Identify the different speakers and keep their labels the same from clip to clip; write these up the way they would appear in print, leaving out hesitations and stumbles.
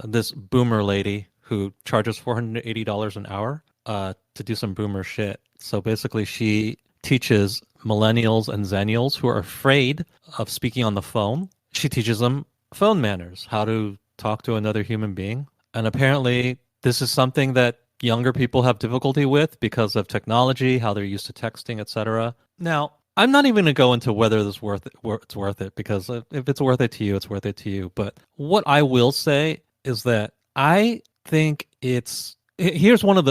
Speaker 1: this boomer lady who charges $480 an hour to do some boomer shit. So basically, she teaches millennials and zennials who are afraid of speaking on the phone. She teaches them phone manners, how to talk to another human being. And apparently, this is something that younger people have difficulty with because of technology, how they're used to texting, etc. Now, I'm not even going to go into whether it's worth it, because if it's worth it to you, it's worth it to you. But what I will say is that I think here's one of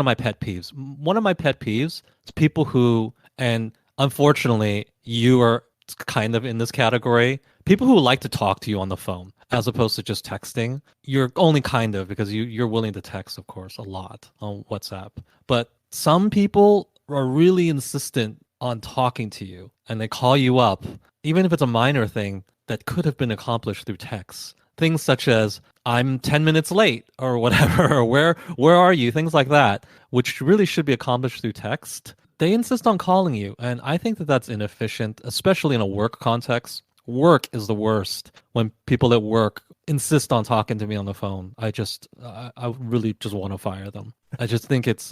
Speaker 1: my pet peeves. One of my pet peeves is people who, and unfortunately, you are kind of in this category, people who like to talk to you on the phone as opposed to just texting. You're only kind of, because you're willing to text, of course, a lot on WhatsApp. But some people are really insistent on talking to you, and they call you up, even if it's a minor thing that could have been accomplished through text. Things such as, I'm 10 minutes late or whatever, or where are you? Things like that, which really should be accomplished through text. They insist on calling you, and I think that that's inefficient, especially in a work context. Work is the worst when people at work insist on talking to me on the phone. I really just want to fire them. I just think it's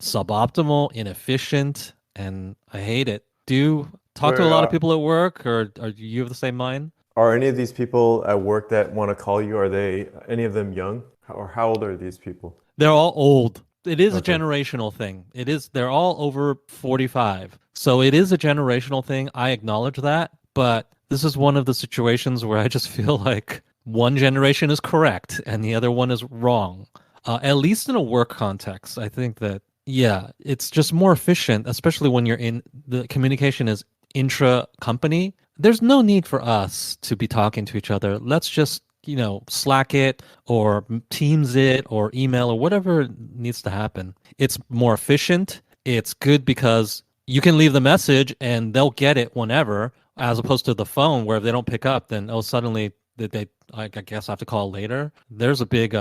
Speaker 1: suboptimal, inefficient, and I hate it. Do you talk to a
Speaker 2: Where
Speaker 1: lot of people at work, or are you of the same mind?
Speaker 2: are any of these people at work that want to call you? Are they any of them young? Or how old are these people?
Speaker 1: They're all old. It is a
Speaker 2: Okay.
Speaker 1: generational thing. They're all over 45. So it is a generational thing. I acknowledge that. But this is one of the situations where I just feel like one generation is correct and the other one is wrong. At least in a work context, I think that, yeah, it's just more efficient, especially when the communication is intra company. There's no need for us to be talking to each other. Let's just, Slack it or Teams it or email or whatever needs to happen. It's more efficient. It's good because you can leave the message and they'll get it whenever, as opposed to the phone where if they don't pick up, then suddenly I guess I have to call later. There's a big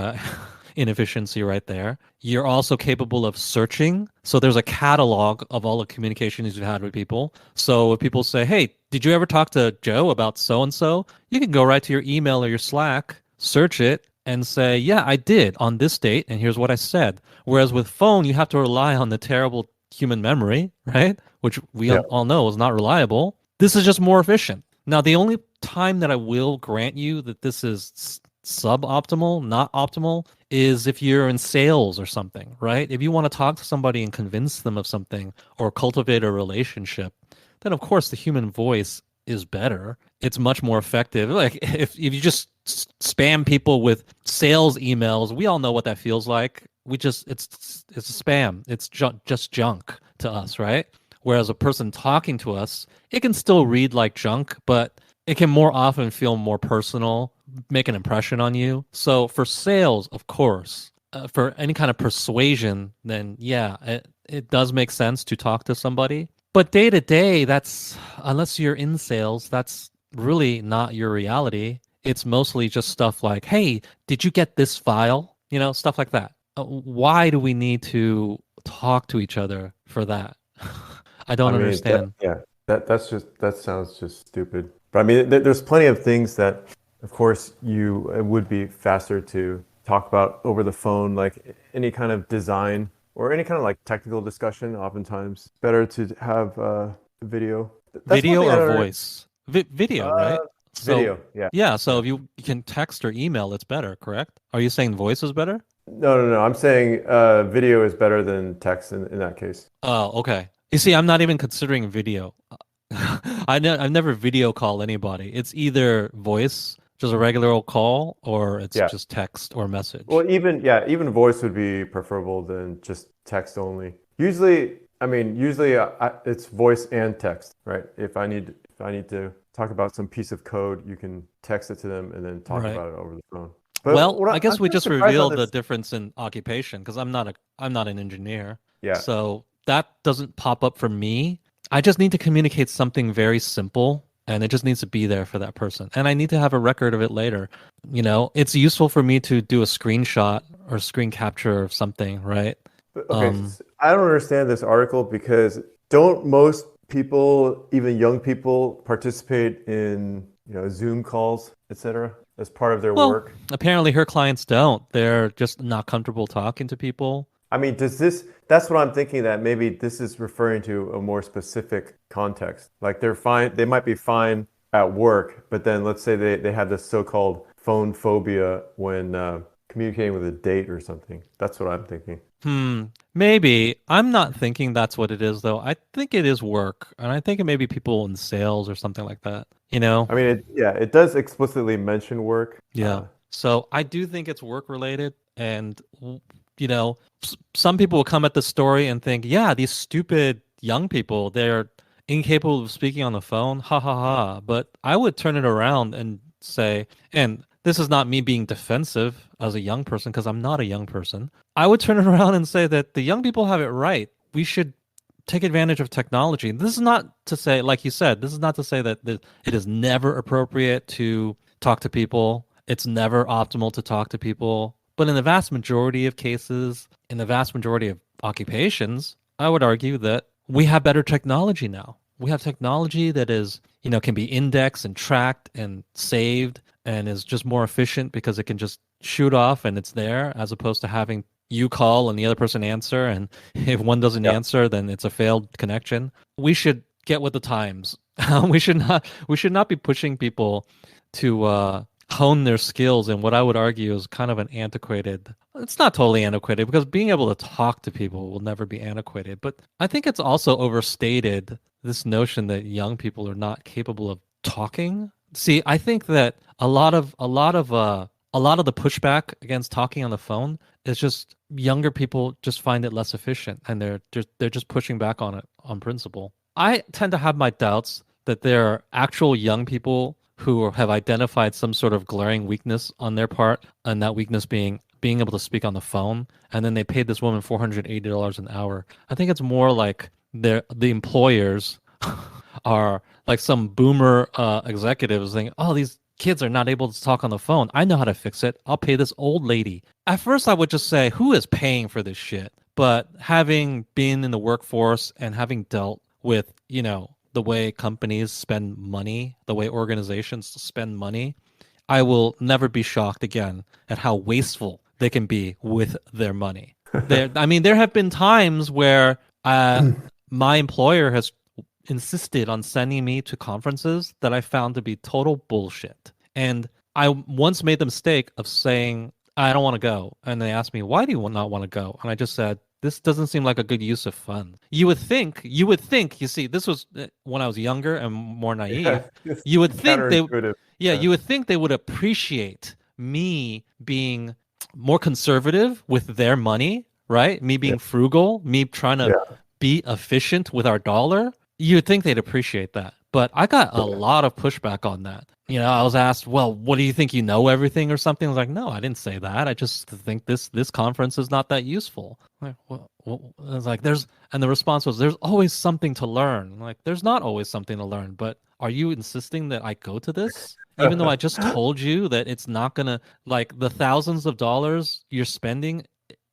Speaker 1: inefficiency right there. You're also capable of searching. So there's a catalog of all the communications you've had with people. So if people say, hey, did you ever talk to Joe about so and so? You can go right to your email or your Slack, search it, and say, yeah, I did on this date, and here's what I said. Whereas with phone, you have to rely on the terrible human memory, right? Which we
Speaker 2: Yeah.
Speaker 1: all know is not reliable. This is just more efficient. Now, the only time that I will grant you that this is suboptimal, not optimal, is if you're in sales or something, right? If you want to talk to somebody and convince them of something or cultivate a relationship, then of course the human voice is better. It's much more effective. Like if you just spam people with sales emails, we all know what that feels like. It's a spam. It's just junk to us, right? Whereas a person talking to us, it can still read like junk, but it can more often feel more personal, make an impression on you. So for sales, of course, for any kind of persuasion, then yeah, it does make sense to talk to somebody. But day to day, unless you're in sales, that's really not your reality. It's mostly just stuff like, hey, did you get this file? Stuff like that. Why do we need to talk to each other for that? I
Speaker 2: I
Speaker 1: don't
Speaker 2: mean, that
Speaker 1: understand.
Speaker 2: yeah, that sounds just stupid. But I mean, there's plenty of things that, of course, it would be faster to talk about over the phone, like any kind of design or any kind of like technical discussion. Oftentimes, better to have video. That's one
Speaker 1: Video
Speaker 2: thing I
Speaker 1: or
Speaker 2: don't under-
Speaker 1: voice? Video, right?
Speaker 2: uh,
Speaker 1: So,
Speaker 2: Video. Yeah,
Speaker 1: yeah, so
Speaker 2: yeah.
Speaker 1: if you can text or email, it's better, correct? Are you saying voice is better?
Speaker 2: No, no, no. I'm saying video is better than text in that case.
Speaker 1: Oh, okay. You see, I'm not even considering video. I've never video called anybody. It's either voice, just a regular old call, or it's
Speaker 2: Yeah.
Speaker 1: just text or message.
Speaker 2: Well, even voice would be preferable than just text only. Usually it's voice and text, right? If I need to talk about some piece of code, you can text it to them and then talk
Speaker 1: Right.
Speaker 2: about it over the phone. But
Speaker 1: Well, I
Speaker 2: I'm
Speaker 1: guess we
Speaker 2: kind of
Speaker 1: just
Speaker 2: surprised on
Speaker 1: revealed the
Speaker 2: this.
Speaker 1: difference in occupation because I'm not an engineer.
Speaker 2: Yeah.
Speaker 1: So that doesn't pop up for me. I just need to communicate something very simple and it just needs to be there for that person. And I need to have a record of it later. It's useful for me to do a screenshot or screen capture of something, right?
Speaker 2: But, okay,
Speaker 1: Um,
Speaker 2: I don't understand this article because don't most people, even young people, participate in Zoom calls, etc.? as part of their
Speaker 1: Well,
Speaker 2: work?
Speaker 1: apparently her clients don't. They're just not comfortable talking to people.
Speaker 2: I mean, does this, that's what I'm thinking, that maybe this is referring to a more specific context. Like they're fine, they might be fine at work, but then let's say they have this so-called phone phobia when communicating with a date or something. That's what I'm thinking.
Speaker 1: Maybe. I'm not thinking that's what it is, though. I think it is work, and I think it may be people in sales or something like that. You know?
Speaker 2: I mean, yeah, it does explicitly mention work.
Speaker 1: Yeah. So I do think it's work related, and you know, some people will come at the story and think, yeah, these stupid young people, they're incapable of speaking on the phone. Ha ha ha. But I would turn it around and say, and this is not me being defensive as a young person, because I'm not a young person. I would turn it around and say that the young people have it right. We should take advantage of technology. This is not to say, like you said, this is not to say that it is never appropriate to talk to people. It's never optimal to talk to people. But in the vast majority of cases, in the vast majority of occupations, I would argue that we have better technology now. We have technology that is, can be indexed and tracked and saved and is just more efficient because it can just shoot off and it's there, as opposed to having you call and the other person answer. And if one doesn't
Speaker 2: Yeah.
Speaker 1: answer, then it's a failed connection. We should get with the times. We should not be pushing people to hone their skills in what I would argue is kind of an antiquated. It's not totally antiquated, because being able to talk to people will never be antiquated. But I think it's also overstated, this notion that young people are not capable of talking. See, I think that a lot of the pushback against talking on the phone is just younger people just find it less efficient, and they're just pushing back on it on principle. I tend to have my doubts that there are actual young people who have identified some sort of glaring weakness on their part, and that weakness being able to speak on the phone, and then they paid this woman $480 an hour. I think it's more like the employers are like some boomer executives saying, "Oh, these kids are not able to talk on the phone. I know how to fix it. I'll pay this old lady." At first, I would just say, "Who is paying for this shit?" But having been in the workforce and having dealt with, the way companies spend money, the way organizations spend money, I will never be shocked again at how wasteful they can be with their money. I mean, there have been times where my employer has insisted on sending me to conferences that I found to be total bullshit. And I once made the mistake of saying, I don't want to go. And they asked me, why do you not want to go? And I just said, this doesn't seem like a good use of funds. You would think, you see, this was when I was younger and more naive.
Speaker 2: It's
Speaker 1: You would think
Speaker 2: counterintuitive.
Speaker 1: you would think they would appreciate me being more conservative with their money, right? Me being frugal, me trying to be efficient with our dollar. You'd think they'd appreciate that. But I got a lot of pushback on that. I was asked, well, what do you think, you know everything or something? I was like, no, I didn't say that. I just think this conference is not that useful. Like, well, I was like, and the response was, there's always something to learn. I'm like, there's not always something to learn, but are you insisting that I go to this? Even though I just told you that it's not gonna, like, the thousands of dollars you're spending,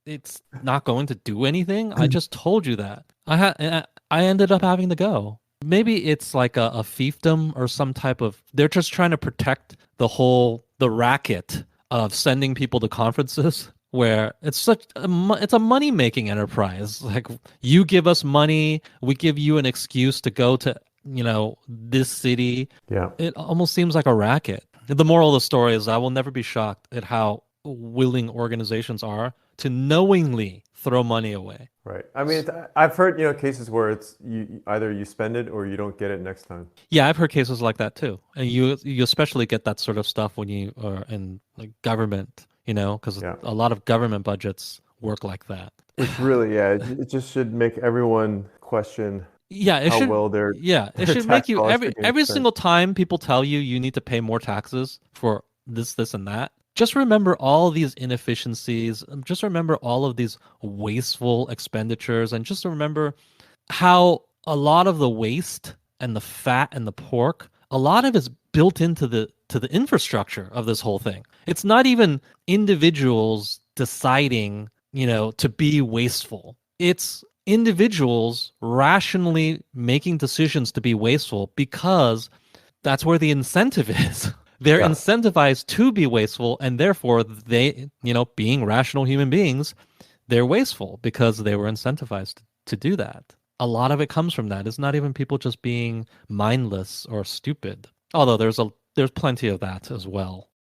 Speaker 1: it's not going to do anything. I just told you that. I ended up having to go. Maybe it's like a fiefdom or some type of, they're just trying to protect the racket of sending people to conferences, where it's it's a money making enterprise. Like, you give us money, we give you an excuse to go to, this city.
Speaker 2: Yeah.
Speaker 1: It almost seems like a racket. The moral of the story is I will never be shocked at how willing organizations are to knowingly throw money away.
Speaker 2: Right. I mean, I've heard, cases where it's either you spend it or you don't get it next time.
Speaker 1: Yeah, I've heard cases like that too. And you especially get that sort of stuff when you are in like government, because a lot of government budgets work like that.
Speaker 2: It's really, it just should make everyone question how well their
Speaker 1: it should make you every single time people tell you need to pay more taxes for this, and that. Just remember all these inefficiencies. Just remember all of these wasteful expenditures, and just remember how a lot of the waste and the fat and the pork, a lot of it's built into the infrastructure of this whole thing. It's not even individuals deciding, to be wasteful. It's individuals rationally making decisions to be wasteful because that's where the incentive is. They're
Speaker 2: Yeah.
Speaker 1: incentivized to be wasteful, and therefore they, being rational human beings, they're wasteful because they were incentivized to do that. A lot of it comes from that. It's not even people just being mindless or stupid. Although there's plenty of that as well.